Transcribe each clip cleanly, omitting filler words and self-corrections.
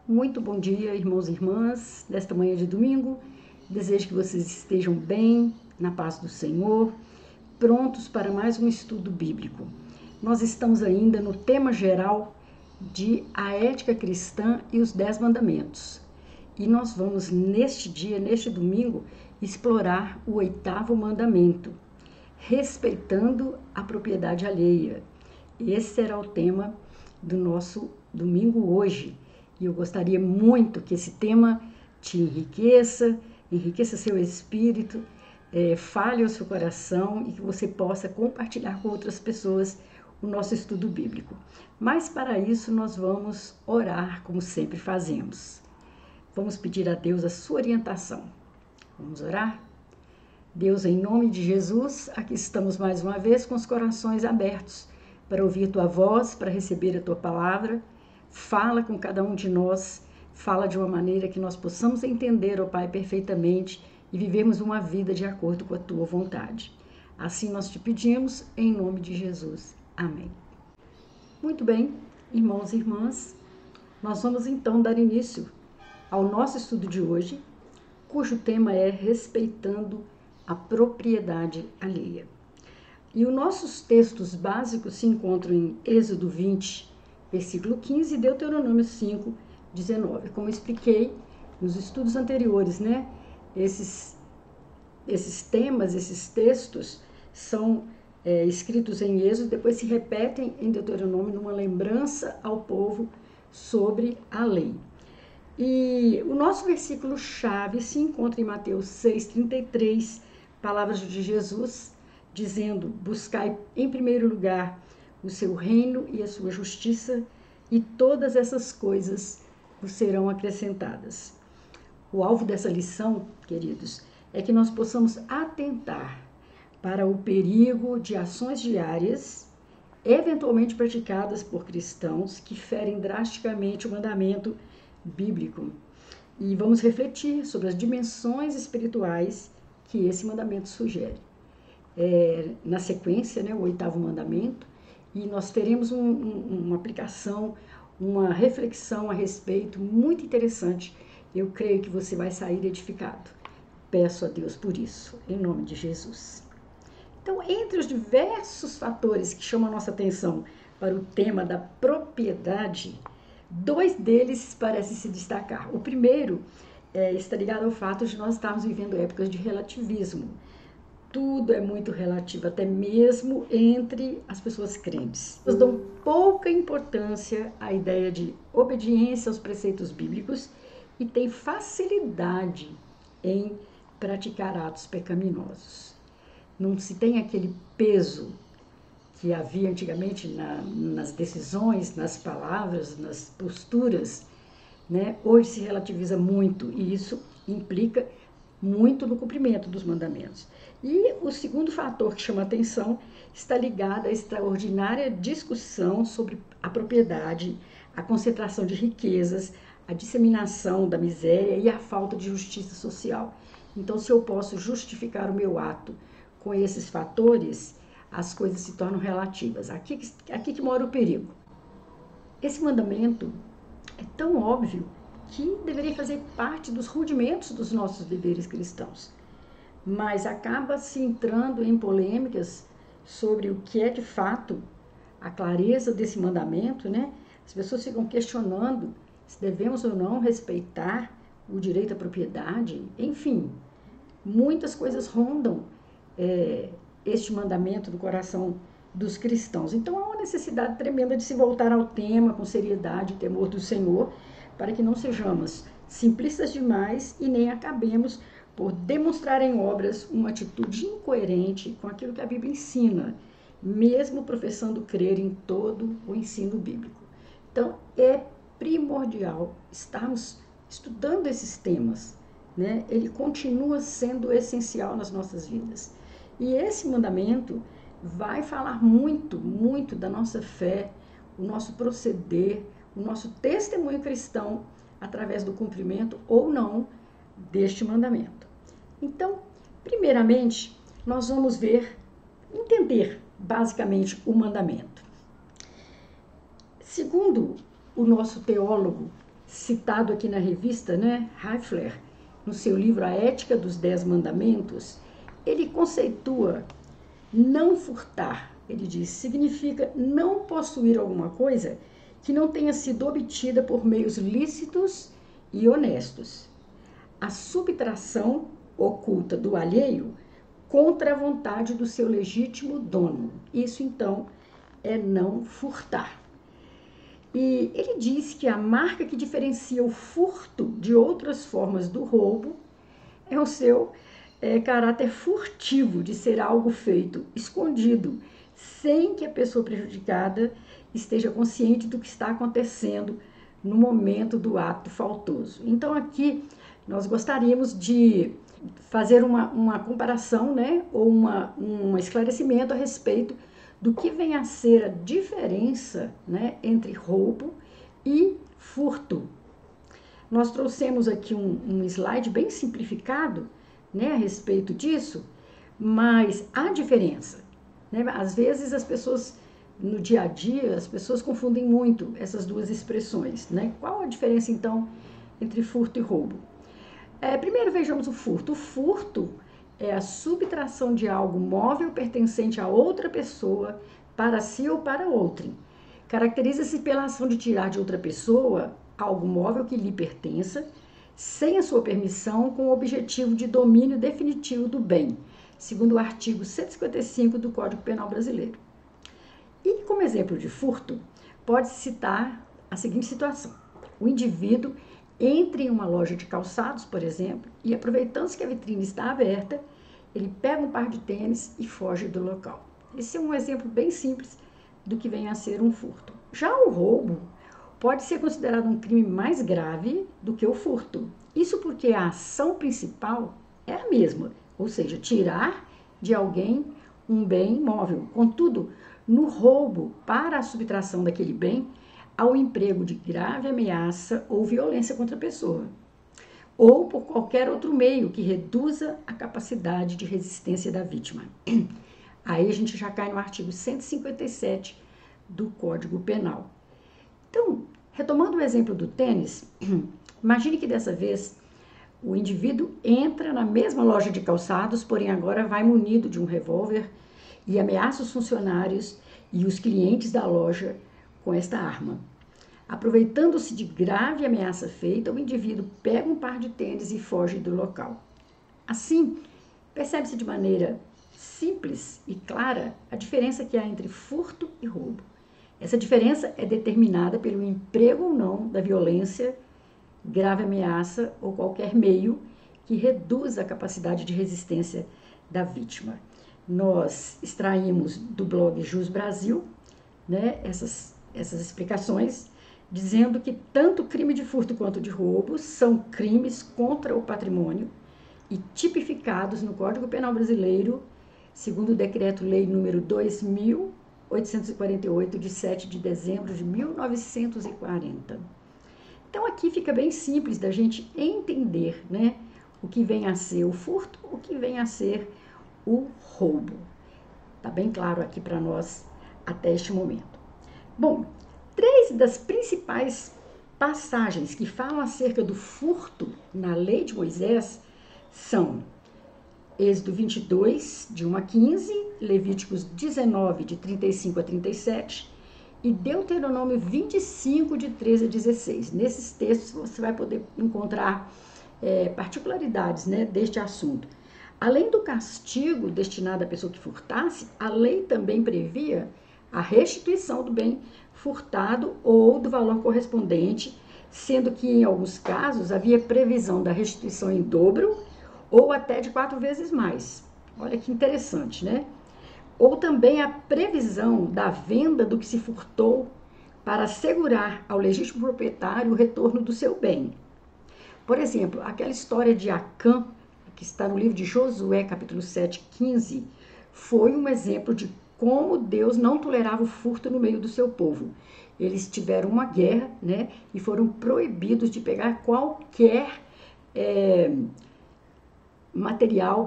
Muito bom dia, irmãos e irmãs, desta manhã de domingo. Desejo que vocês estejam bem, na paz do Senhor, prontos para mais um estudo bíblico. Nós estamos ainda no tema geral de a ética cristã e os 10 mandamentos. E nós vamos neste dia, neste domingo, explorar o 8º mandamento, respeitando a propriedade alheia. Esse será o tema do nosso domingo hoje. E eu gostaria muito que esse tema te enriqueça seu espírito, fale ao seu coração e que você possa compartilhar com outras pessoas o nosso estudo bíblico. Mas para isso nós vamos orar como sempre fazemos. Vamos pedir a Deus a sua orientação. Vamos orar? Deus, em nome de Jesus, aqui estamos mais uma vez com os corações abertos para ouvir tua voz, para receber a tua palavra. Fala com cada um de nós, fala de uma maneira que nós possamos entender, ó Pai, perfeitamente e vivermos uma vida de acordo com a Tua vontade. Assim nós te pedimos, em nome de Jesus. Amém. Muito bem, irmãos e irmãs, nós vamos então dar início ao nosso estudo de hoje, cujo tema é respeitando a propriedade alheia. E os nossos textos básicos se encontram em Êxodo 20, versículo 15 e Deuteronômio 5, 19. Como eu expliquei nos estudos anteriores, né? Esses temas, esses textos são escritos em Êxodo, depois se repetem em Deuteronômio numa lembrança ao povo sobre a lei. E o nosso versículo-chave se encontra em Mateus 6,33, palavras de Jesus, dizendo: buscai em primeiro lugar o seu reino e a sua justiça, e todas essas coisas vos serão acrescentadas. O alvo dessa lição, queridos, é que nós possamos atentar para o perigo de ações diárias, eventualmente praticadas por cristãos, que ferem drasticamente o mandamento bíblico. E vamos refletir sobre as dimensões espirituais que esse mandamento sugere. Na sequência, né, o 8º mandamento, e nós teremos uma aplicação, uma reflexão a respeito muito interessante. Eu creio que você vai sair edificado. Peço a Deus por isso, em nome de Jesus. Então, entre os diversos fatores que chamam a nossa atenção para o tema da propriedade, 2 deles parecem se destacar. O primeiro está ligado ao fato de nós estarmos vivendo épocas de relativismo. Tudo é muito relativo, até mesmo entre as pessoas crentes. Elas dão pouca importância à ideia de obediência aos preceitos bíblicos e têm facilidade em praticar atos pecaminosos. Não se tem aquele peso que havia antigamente nas decisões, nas palavras, nas posturas, né? Hoje se relativiza muito e isso implica muito no cumprimento dos mandamentos. E o segundo fator que chama a atenção está ligado à extraordinária discussão sobre a propriedade, a concentração de riquezas, a disseminação da miséria e a falta de justiça social. Então, se eu posso justificar o meu ato com esses fatores, as coisas se tornam relativas. Aqui que mora o perigo. Esse mandamento é tão óbvio que deveria fazer parte dos rudimentos dos nossos deveres cristãos, mas acaba se entrando em polêmicas sobre o que é de fato a clareza desse mandamento, né? As pessoas ficam questionando se devemos ou não respeitar o direito à propriedade, enfim, muitas coisas rondam este mandamento do coração dos cristãos. Então há uma necessidade tremenda de se voltar ao tema com seriedade e temor do Senhor, para que não sejamos simplistas demais e nem acabemos por demonstrar em obras uma atitude incoerente com aquilo que a Bíblia ensina, mesmo professando crer em todo o ensino bíblico. Então, é primordial estarmos estudando esses temas, né? Ele continua sendo essencial nas nossas vidas. E esse mandamento vai falar muito, muito da nossa fé, o nosso proceder, o nosso testemunho cristão através do cumprimento ou não deste mandamento. Então, primeiramente, nós vamos entender basicamente o mandamento. Segundo o nosso teólogo, citado aqui na revista, Heifler, no seu livro A Ética dos 10 Mandamentos, ele conceitua não furtar. Ele diz, significa não possuir alguma coisa que não tenha sido obtida por meios lícitos e honestos. A subtração oculta do alheio contra a vontade do seu legítimo dono. Isso, então, é não furtar. E ele diz que a marca que diferencia o furto de outras formas do roubo é o seu caráter furtivo, de ser algo feito escondido, sem que a pessoa prejudicada esteja consciente do que está acontecendo no momento do ato faltoso. Então, aqui, nós gostaríamos de fazer uma comparação, ou um esclarecimento a respeito do que vem a ser a diferença, entre roubo e furto. Nós trouxemos aqui um slide bem simplificado, a respeito disso, mas há diferença. Às vezes as pessoas, no dia a dia, as pessoas confundem muito essas duas expressões. Qual a diferença, então, entre furto e roubo? Primeiro vejamos o furto. O furto é a subtração de algo móvel pertencente a outra pessoa para si ou para outrem. Caracteriza-se pela ação de tirar de outra pessoa algo móvel que lhe pertença, sem a sua permissão, com o objetivo de domínio definitivo do bem, segundo o artigo 155 do Código Penal Brasileiro. E como exemplo de furto, pode-se citar a seguinte situação. O indivíduo entra em uma loja de calçados, por exemplo, e aproveitando-se que a vitrine está aberta, ele pega um par de tênis e foge do local. Esse é um exemplo bem simples do que vem a ser um furto. Já o roubo pode ser considerado um crime mais grave do que o furto. Isso porque a ação principal é a mesma, ou seja, tirar de alguém um bem móvel. Contudo, no roubo, para a subtração daquele bem, há o emprego de grave ameaça ou violência contra a pessoa, ou por qualquer outro meio que reduza a capacidade de resistência da vítima. Aí a gente já cai no artigo 157 do Código Penal. Então, retomando o exemplo do tênis, imagine que dessa vez o indivíduo entra na mesma loja de calçados, porém agora vai munido de um revólver e ameaça os funcionários e os clientes da loja com esta arma. Aproveitando-se de grave ameaça feita, o indivíduo pega um par de tênis e foge do local. Assim, percebe-se de maneira simples e clara a diferença que há entre furto e roubo. Essa diferença é determinada pelo emprego ou não da violência, grave ameaça ou qualquer meio que reduza a capacidade de resistência da vítima. Nós extraímos do blog Jus Brasil, essas explicações, dizendo que tanto o crime de furto quanto de roubo são crimes contra o patrimônio e tipificados no Código Penal Brasileiro, segundo o Decreto-Lei número 2.848, de 7 de dezembro de 1940. Então, aqui fica bem simples da gente entender, o que vem a ser o furto, o que vem a ser o roubo. Tá bem claro aqui para nós até este momento. Bom, 3 das principais passagens que falam acerca do furto na lei de Moisés são Êxodo 22, de 1 a 15, Levíticos 19, de 35 a 37 e Deuteronômio 25, de 13 a 16. Nesses textos você vai poder encontrar particularidades, né, deste assunto. Além do castigo destinado à pessoa que furtasse, a lei também previa a restituição do bem furtado ou do valor correspondente, sendo que em alguns casos havia previsão da restituição em dobro ou até de 4 vezes mais. Olha que interessante, né? Ou também a previsão da venda do que se furtou para assegurar ao legítimo proprietário o retorno do seu bem. Por exemplo, aquela história de Acã, que está no livro de Josué, capítulo 7, 15, foi um exemplo de como Deus não tolerava o furto no meio do seu povo. Eles tiveram uma guerra, né, e foram proibidos de pegar qualquer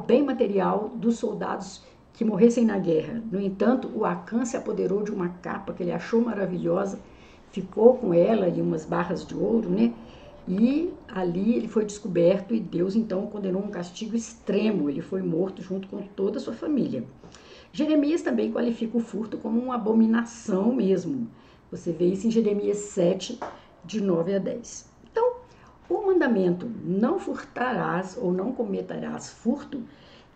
bem material dos soldados que morressem na guerra. No entanto, o Acã se apoderou de uma capa que ele achou maravilhosa, ficou com ela e umas barras de ouro, né? E ali ele foi descoberto e Deus então condenou um castigo extremo. Ele foi morto junto com toda a sua família. Jeremias também qualifica o furto como uma abominação mesmo. Você vê isso em Jeremias 7, de 9 a 10. Então, o mandamento não furtarás ou não cometerás furto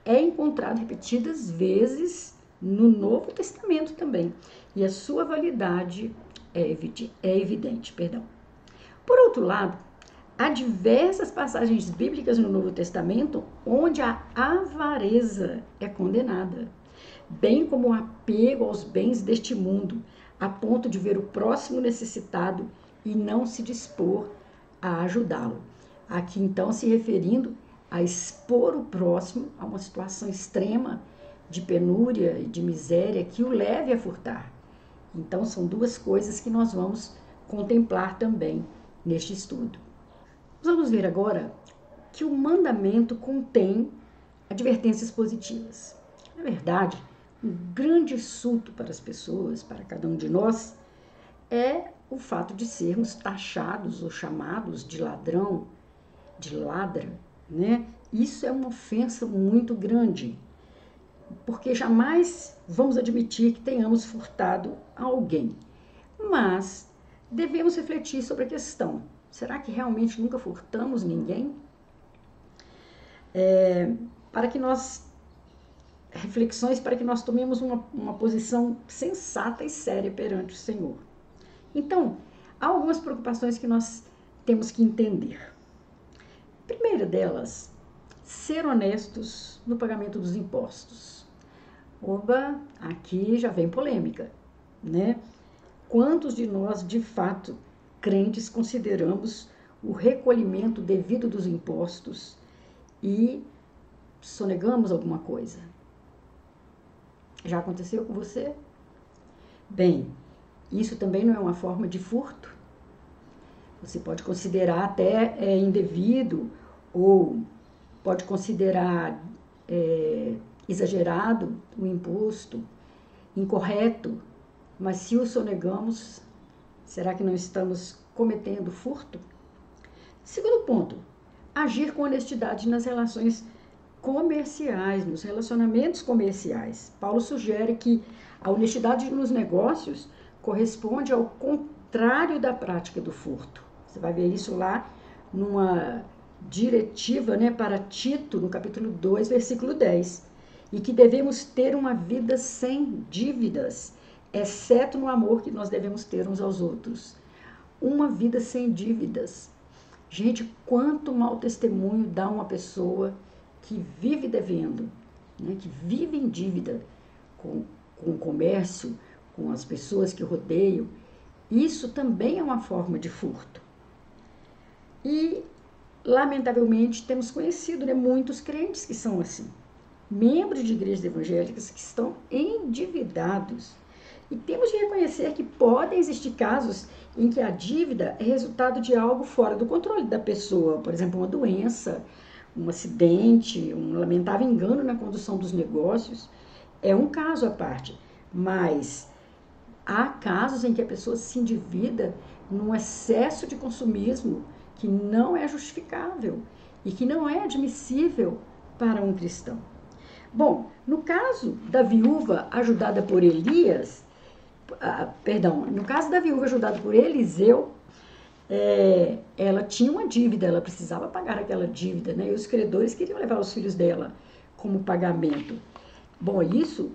é encontrado repetidas vezes no Novo Testamento também. E a sua validade é evidente. Por outro lado, há diversas passagens bíblicas no Novo Testamento onde a avareza é condenada, bem como o apego aos bens deste mundo, a ponto de ver o próximo necessitado e não se dispor a ajudá-lo. Aqui então se referindo a expor o próximo a uma situação extrema de penúria e de miséria que o leve a furtar. Então são duas coisas que nós vamos contemplar também neste estudo. Vamos ver agora que o mandamento contém advertências positivas. Na verdade, um grande insulto para as pessoas, para cada um de nós, é o fato de sermos taxados ou chamados de ladrão, de ladra, né? Isso é uma ofensa muito grande, porque jamais vamos admitir que tenhamos furtado alguém. Mas devemos refletir sobre a questão. Será que realmente nunca furtamos ninguém? Reflexões para que nós tomemos uma posição sensata e séria perante o Senhor. Então, há algumas preocupações que nós temos que entender. Primeira delas, ser honestos no pagamento dos impostos. Oba, aqui já vem polêmica, né? Quantos de nós, de fato, crentes, consideramos o recolhimento devido dos impostos e sonegamos alguma coisa? Já aconteceu com você? Bem, isso também não é uma forma de furto? Você pode considerar até indevido ou pode considerar exagerado o imposto, incorreto, mas se o sonegamos, será que não estamos cometendo furto? Segundo ponto, agir com honestidade nas relações comerciais, nos relacionamentos comerciais. Paulo sugere que a honestidade nos negócios corresponde ao contrário da prática do furto. Você vai ver isso lá numa diretiva, né, para Tito, no capítulo 2, versículo 10. E que devemos ter uma vida sem dívidas, exceto no amor que nós devemos ter uns aos outros. Uma vida sem dívidas. Gente, quanto mau testemunho dá uma pessoa que vive devendo, né, que vive em dívida com o comércio, com as pessoas que rodeiam. Isso também é uma forma de furto. E, lamentavelmente, temos conhecido, né, muitos crentes que são assim. Membros de igrejas evangélicas que estão endividados. E temos de reconhecer que podem existir casos em que a dívida é resultado de algo fora do controle da pessoa. Por exemplo, uma doença, um acidente, um lamentável engano na condução dos negócios. É um caso à parte. Mas há casos em que a pessoa se endivida num excesso de consumismo que não é justificável e que não é admissível para um cristão. Bom, no caso da viúva ajudada por Elias, no caso da viúva ajudada por Eliseu, ela tinha uma dívida, ela precisava pagar aquela dívida, né? E os credores queriam levar os filhos dela como pagamento. Bom, isso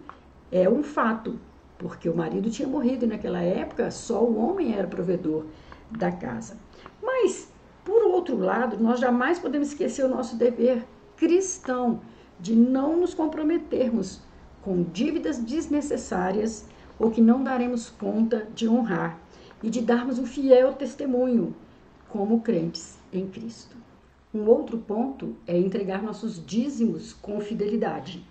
é um fato, porque o marido tinha morrido e naquela época só o homem era provedor da casa. Mas, por outro lado, nós jamais podemos esquecer o nosso dever cristão de não nos comprometermos com dívidas desnecessárias ou que não daremos conta de honrar e de darmos um fiel testemunho como crentes em Cristo. Um outro ponto é entregar nossos dízimos com fidelidade.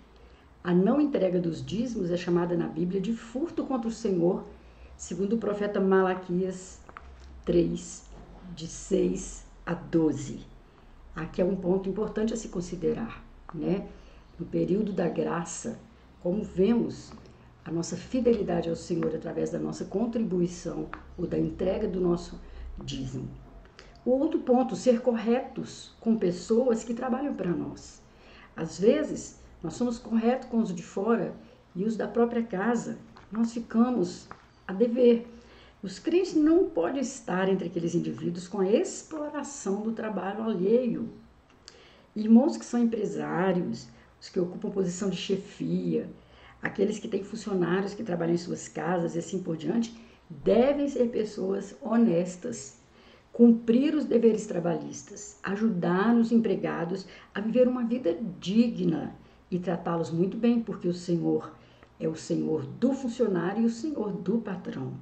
A não entrega dos dízimos é chamada na Bíblia de furto contra o Senhor, segundo o profeta Malaquias 3, de 6 a 12. Aqui é um ponto importante a se considerar, né? No período da graça, como vemos a nossa fidelidade ao Senhor através da nossa contribuição ou da entrega do nosso dízimo. O outro ponto, ser corretos com pessoas que trabalham para nós. Às vezes, nós somos corretos com os de fora e os da própria casa, nós ficamos a dever. Os crentes não podem estar entre aqueles indivíduos com a exploração do trabalho alheio. Irmãos que são empresários, os que ocupam posição de chefia, aqueles que têm funcionários que trabalham em suas casas e assim por diante, devem ser pessoas honestas, cumprir os deveres trabalhistas, ajudar os empregados a viver uma vida digna e tratá-los muito bem, porque o Senhor é o Senhor do funcionário e o Senhor do patrão.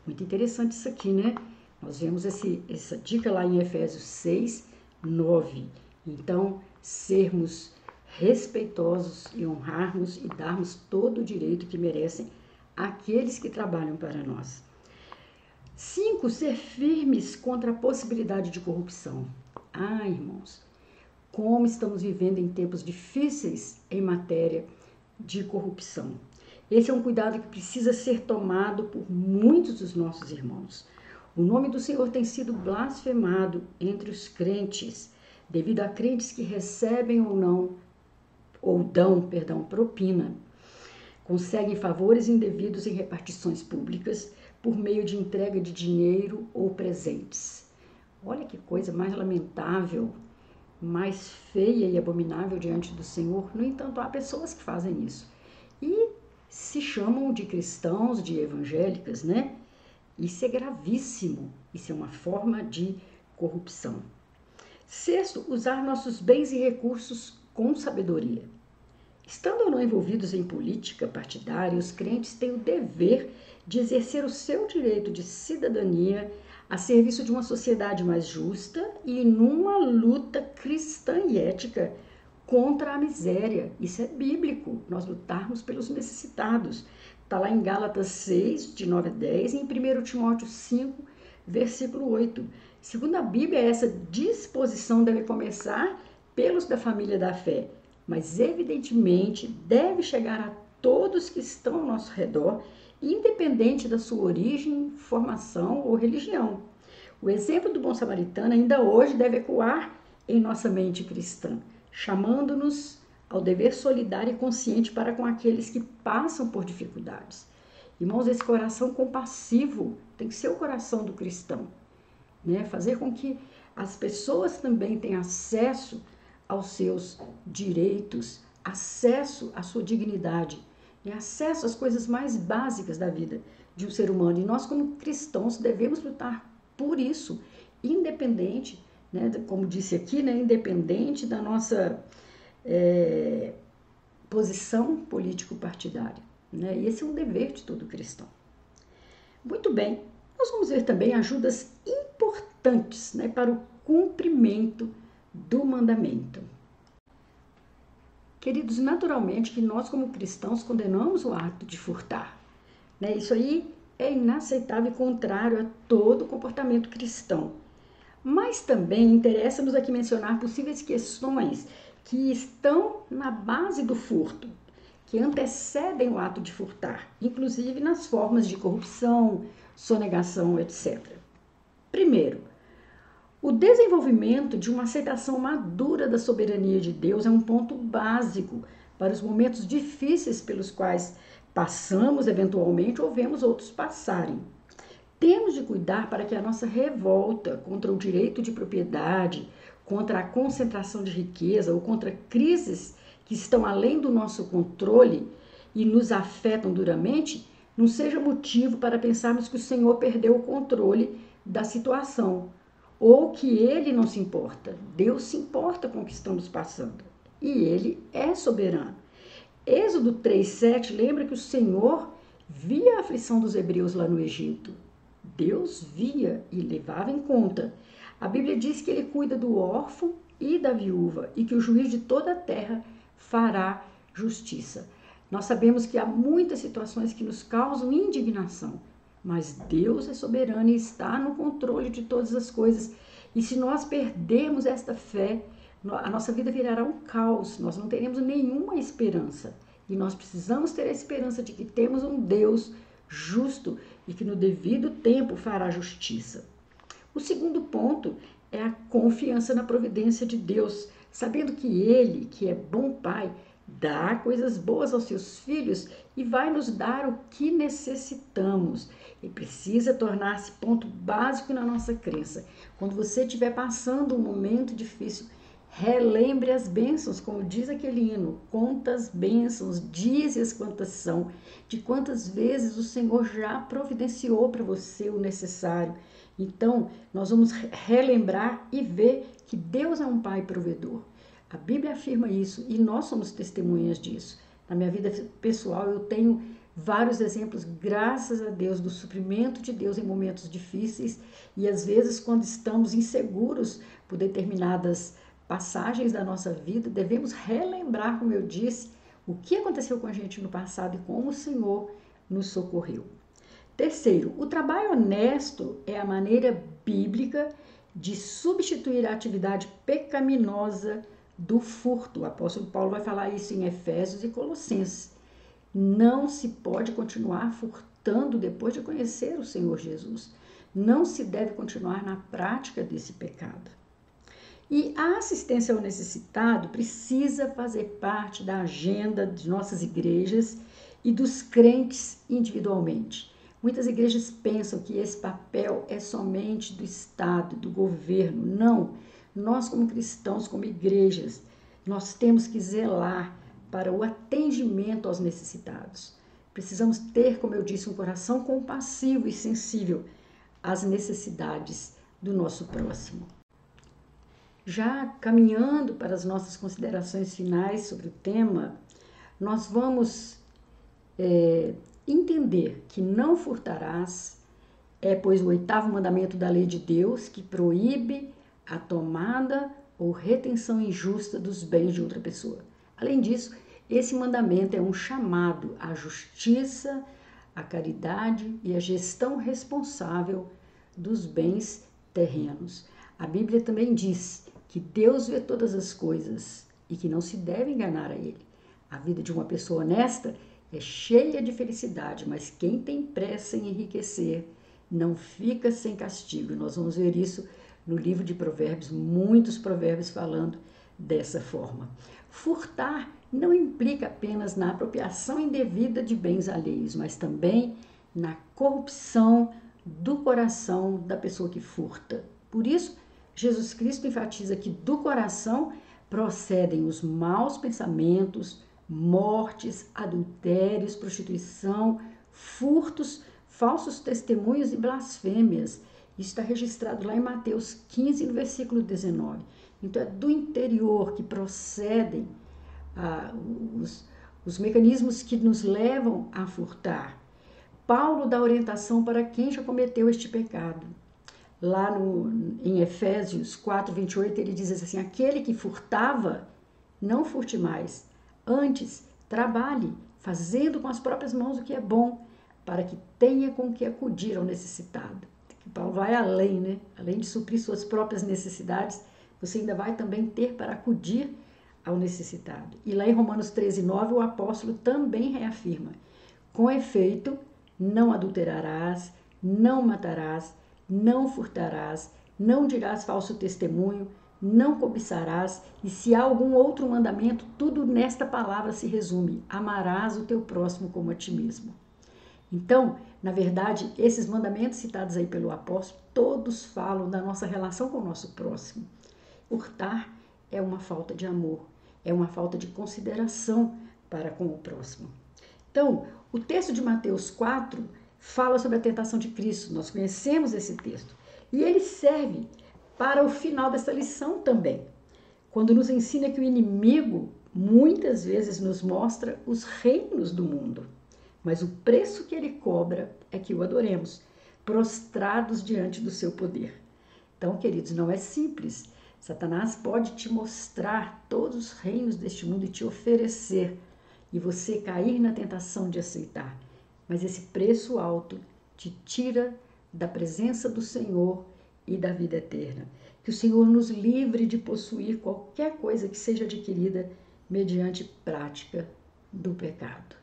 Muito interessante isso aqui, né? Nós vemos essa dica lá em Efésios 6, 9. Então, sermos respeitosos e honrarmos e darmos todo o direito que merecem àqueles que trabalham para nós. 5. Ser firmes contra a possibilidade de corrupção. Irmãos, como estamos vivendo em tempos difíceis em matéria de corrupção. Esse é um cuidado que precisa ser tomado por muitos dos nossos irmãos. O nome do Senhor tem sido blasfemado entre os crentes, devido a crentes que recebem ou dão propina, conseguem favores indevidos em repartições públicas por meio de entrega de dinheiro ou presentes. Olha que coisa mais lamentável, mais feia e abominável diante do Senhor. No entanto, há pessoas que fazem isso e se chamam de cristãos, de evangélicas, né? Isso é gravíssimo, isso é uma forma de corrupção. 6. Usar nossos bens e recursos com sabedoria. Estando ou não envolvidos em política partidária, os crentes têm o dever de exercer o seu direito de cidadania a serviço de uma sociedade mais justa e numa luta cristã e ética contra a miséria. Isso é bíblico, nós lutarmos pelos necessitados. Está lá em Gálatas 6, de 9 a 10, e em 1 Timóteo 5, versículo 8. Segundo a Bíblia, essa disposição deve começar pelos da família da fé, mas evidentemente deve chegar a todos que estão ao nosso redor, independente da sua origem, formação ou religião. O exemplo do bom samaritano ainda hoje deve ecoar em nossa mente cristã, chamando-nos ao dever solidário e consciente para com aqueles que passam por dificuldades. Irmãos, esse coração compassivo tem que ser o coração do cristão, né? Fazer com que as pessoas também tenham acesso aos seus direitos, acesso à sua dignidade, e acesso às coisas mais básicas da vida de um ser humano. E nós, como cristãos, devemos lutar por isso, independente, né, como disse aqui, né, independente da nossa posição político-partidária. Né? E esse é um dever de todo cristão. Muito bem, nós vamos ver também ajudas importantes, né, para o cumprimento do mandamento. Queridos, naturalmente que nós como cristãos condenamos o ato de furtar. Né? Isso aí é inaceitável e contrário a todo comportamento cristão. Mas também interessa-nos aqui mencionar possíveis questões que estão na base do furto, que antecedem o ato de furtar, inclusive nas formas de corrupção, sonegação, etc. Primeiro, o desenvolvimento de uma aceitação madura da soberania de Deus é um ponto básico para os momentos difíceis pelos quais passamos eventualmente ou vemos outros passarem. Temos de cuidar para que a nossa revolta contra o direito de propriedade, contra a concentração de riqueza ou contra crises que estão além do nosso controle e nos afetam duramente, não seja motivo para pensarmos que o Senhor perdeu o controle da situação ou que Ele não se importa. Deus se importa com o que estamos passando e Ele é soberano. Êxodo 3:7 lembra que o Senhor via a aflição dos hebreus lá no Egito. Deus via e levava em conta. A Bíblia diz que Ele cuida do órfão e da viúva e que o juiz de toda a terra fará justiça. Nós sabemos que há muitas situações que nos causam indignação, mas Deus é soberano e está no controle de todas as coisas. E se nós perdermos esta fé, a nossa vida virará um caos, nós não teremos nenhuma esperança. E nós precisamos ter a esperança de que temos um Deus justo e que no devido tempo fará justiça. O segundo ponto é a confiança na providência de Deus, sabendo que Ele, que é bom Pai, dá coisas boas aos seus filhos e vai nos dar o que necessitamos. E precisa tornar-se ponto básico na nossa crença. Quando você estiver passando um momento difícil, relembre as bênçãos, como diz aquele hino, conta as bênçãos, dize-as quantas são, de quantas vezes o Senhor já providenciou para você o necessário. Então, nós vamos relembrar e ver que Deus é um Pai provedor. A Bíblia afirma isso e nós somos testemunhas disso. Na minha vida pessoal, eu tenho vários exemplos, graças a Deus, do suprimento de Deus em momentos difíceis e às vezes quando estamos inseguros por determinadas passagens da nossa vida, devemos relembrar, como eu disse, o que aconteceu com a gente no passado e como o Senhor nos socorreu. Terceiro, o trabalho honesto é a maneira bíblica de substituir a atividade pecaminosa do furto. O apóstolo Paulo vai falar isso em Efésios e Colossenses. Não se pode continuar furtando depois de conhecer o Senhor Jesus. Não se deve continuar na prática desse pecado. E a assistência ao necessitado precisa fazer parte da agenda de nossas igrejas e dos crentes individualmente. Muitas igrejas pensam que esse papel é somente do Estado, do governo. Não, nós como cristãos, como igrejas, nós temos que zelar para o atendimento aos necessitados. Precisamos ter, como eu disse, um coração compassivo e sensível às necessidades do nosso próximo. Já caminhando para as nossas considerações finais sobre o tema, nós vamos entender que não furtarás pois, o 8º mandamento da lei de Deus, que proíbe a tomada ou retenção injusta dos bens de outra pessoa. Além disso, esse mandamento é um chamado à justiça, à caridade e à gestão responsável dos bens terrenos. A Bíblia também diz que Deus vê todas as coisas e que não se deve enganar a Ele. A vida de uma pessoa honesta é cheia de felicidade, mas quem tem pressa em enriquecer não fica sem castigo. Nós vamos ver isso no livro de Provérbios, muitos provérbios falando dessa forma. Furtar não implica apenas na apropriação indevida de bens alheios, mas também na corrupção do coração da pessoa que furta. Por isso, Jesus Cristo enfatiza que do coração procedem os maus pensamentos, mortes, adultérios, prostituição, furtos, falsos testemunhos e blasfêmias. Isso está registrado lá em Mateus 15, no versículo 19. Então, é do interior que procedem os mecanismos que nos levam a furtar. Paulo dá orientação para quem já cometeu este pecado. Lá em Efésios 4, 28, ele diz assim: aquele que furtava, não furte mais. Antes, trabalhe, fazendo com as próprias mãos o que é bom, para que tenha com que acudir ao necessitado. Paulo vai além, né? Além de suprir suas próprias necessidades, você ainda vai também ter para acudir ao necessitado. E lá em Romanos 13, 9, o apóstolo também reafirma: com efeito, não adulterarás, não matarás, não furtarás, não dirás falso testemunho, não cobiçarás, e se há algum outro mandamento, tudo nesta palavra se resume: amarás o teu próximo como a ti mesmo. Então, na verdade, esses mandamentos citados aí pelo apóstolo, todos falam da nossa relação com o nosso próximo. Hurtar é uma falta de amor, é uma falta de consideração para com o próximo. Então, o texto de Mateus 4 fala sobre a tentação de Cristo, nós conhecemos esse texto, e ele serve para o final dessa lição também, quando nos ensina que o inimigo muitas vezes nos mostra os reinos do mundo, mas o preço que ele cobra é que o adoremos, prostrados diante do seu poder. Então, queridos, não é simples. Satanás pode te mostrar todos os reinos deste mundo e te oferecer, e você cair na tentação de aceitar. Mas esse preço alto te tira da presença do Senhor e da vida eterna. Que o Senhor nos livre de possuir qualquer coisa que seja adquirida mediante prática do pecado.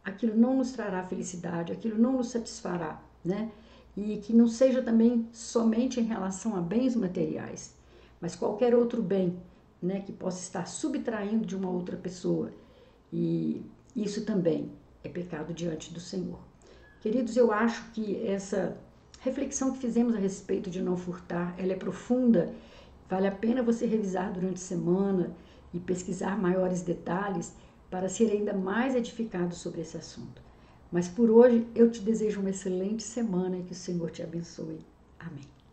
Aquilo não nos trará felicidade, aquilo não nos satisfará, né? E que não seja também somente em relação a bens materiais, mas qualquer outro bem, né, que possa estar subtraindo de uma outra pessoa. E isso também é pecado diante do Senhor. Queridos, eu acho que essa reflexão que fizemos a respeito de não furtar, ela é profunda. Vale a pena você revisar durante a semana e pesquisar maiores detalhes para ser ainda mais edificado sobre esse assunto. Mas por hoje eu te desejo uma excelente semana e que o Senhor te abençoe. Amém.